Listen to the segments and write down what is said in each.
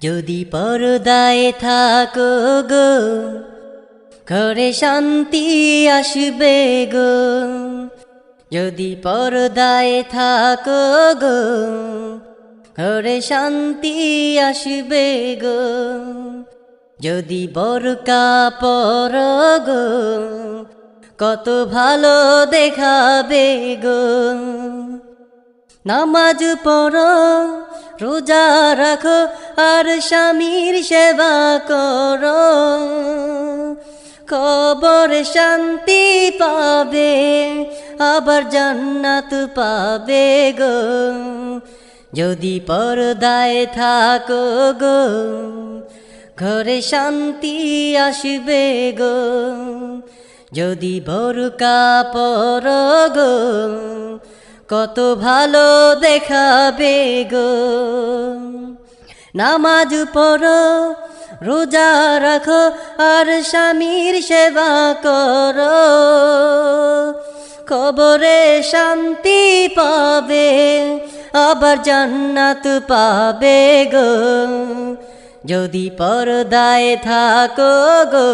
যদি পর্দায় থাকো গো ঘরে শান্তি আসবে গো। যদি পর্দায় থাকো গো ঘরে শান্তি আসবে গো। যদি বোরকা পরো গো কত ভালো দেখাবে গো। নামাজ পড়ো রোজা রাখো আর স্বামীর সেবা করো, কবরে শান্তি পাবে আবার জান্নাত পাবে গো। যদি পর্দায় থাকো গো ঘরে শান্তি আসবে গো। যদি বোরকা পরো গো কত ভালো দেখাবে গো। নামাজ পড়ো রোজা রাখো আর স্বামীর সেবা করো, কবরে শান্তি পাবে আবার জান্নাত পাবে গো। যদি পর্দায় থাকো গো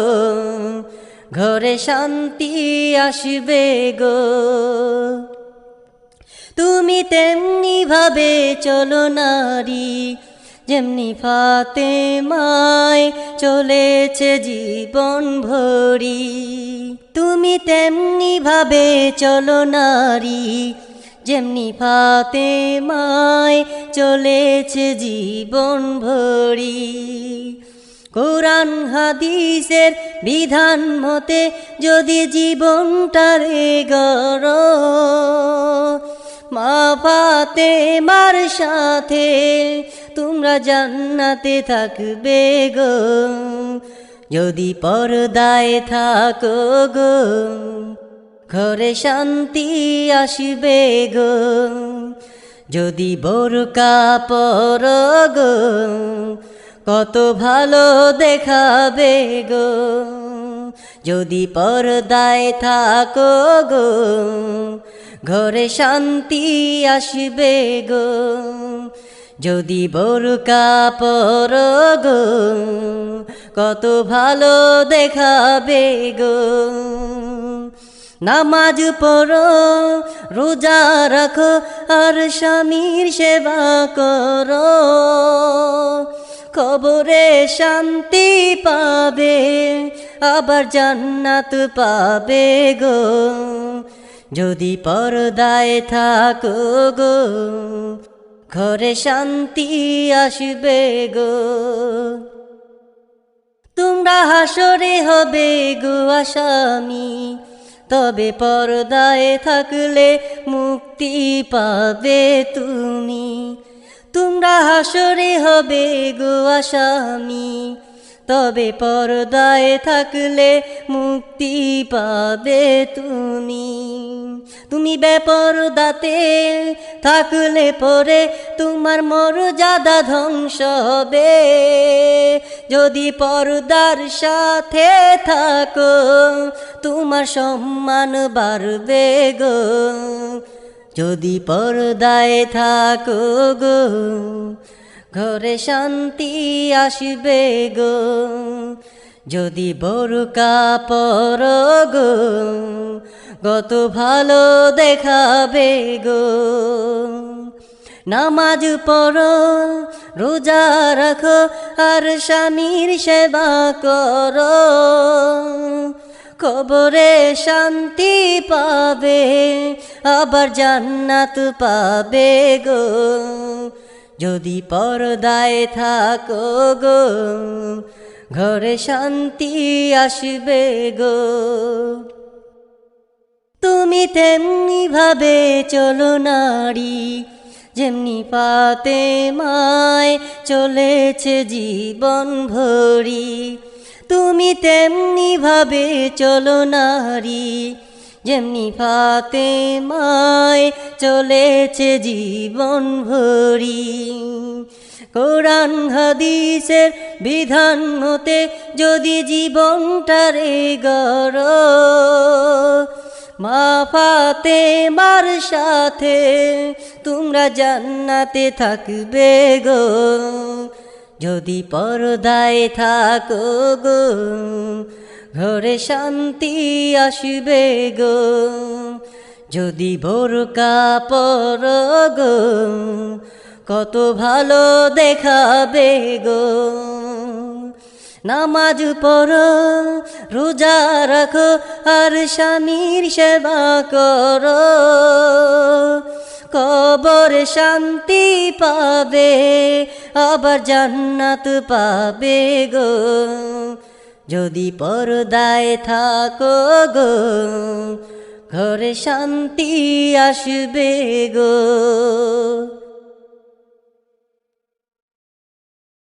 ঘরে শান্তি আসবে গো। তুমি তেমনি ভাবে চলো নারী যেমনি ফাতেমায় চলেছে জীবন ভরি। তুমি তেমনি ভাবে চলো নারী যেমনি ফাতেমায় চলেছে জীবন ভরি। কোরআন হাদিসের বিধান মতে যদি জীবনটারে গড়ো, মা ফাতেমার সাথে তোমরা জান্নাতে থাকবে গো। যদি পর্দায় থাকো গো ঘরে শান্তি আসবে গো। যদি বোরকা পরো গো কত ভালো দেখাবে গো। যদি পর্দায় থাকো গো ঘরে শান্তি আসবে গো। যদি বোরকা পরো গো কত ভালো দেখাবে গো। নামাজ পড়ো রোজা রাখো আর স্বামীর সেবা করো, কবরে শান্তি পাবে আবার জান্নাত পাবে গো। যদি পর্দায় থাকো গো ঘরে শান্তি আসবে গো। তোমরা হাসরে হবে গো আসামি, তবে পর্দায় থাকলে মুক্তি পাবে তুমি। তোমরা হাসরে হবে গো আসামি, তবে পর্দায় থাকলে মুক্তি পাবে তুমি। তুমি বেপরদাতে থাকলে পরে তোমার মর্যাদা ধ্বংস হবে। যদি পর্দার সাথে থাকো তোমার সম্মান বাড়বে গো। যদি পর্দায় থাকো গো ঘরে শান্তি আসবে গো। যদি বোরকা পরো গো কত ভালো দেখাবে গো। নামাজ পড়ো রোজা রাখো আর স্বামীর সেবা করো, কবরে শান্তি পাবে আবার জান্নাত পাবে গো। যদি পর্দায় থাকো গো ঘরে শান্তি আসবে গো। তুমি তেমনি ভাবে চলো নারী যেমনি ফাতেমায় চলেছে জীবন ভরি। তুমি তেমনি ভাবে চলো নারী যেমনি ফাতেমায় চলেছে জীবন ভরি। কোরআন হাদিসের বিধান মতে যদি জীবনটারে গড়ো, মা ফাতেমার সাথে তোমরা জান্নাতে থাকবে গো। যদি পর্দায় থাকো গো ঘরে শান্তি আসবে গো, যদি বোরকা পরো গো কত ভালো দেখাবে গো। নামাজ পড়ো রোজা রাখো আর স্বামীর সেবা করো, কবরে শান্তি পাবে আবার জান্নাত পাবে গো, যদি পর্দায় থাকো গো ঘরে শান্তি আসবে গো।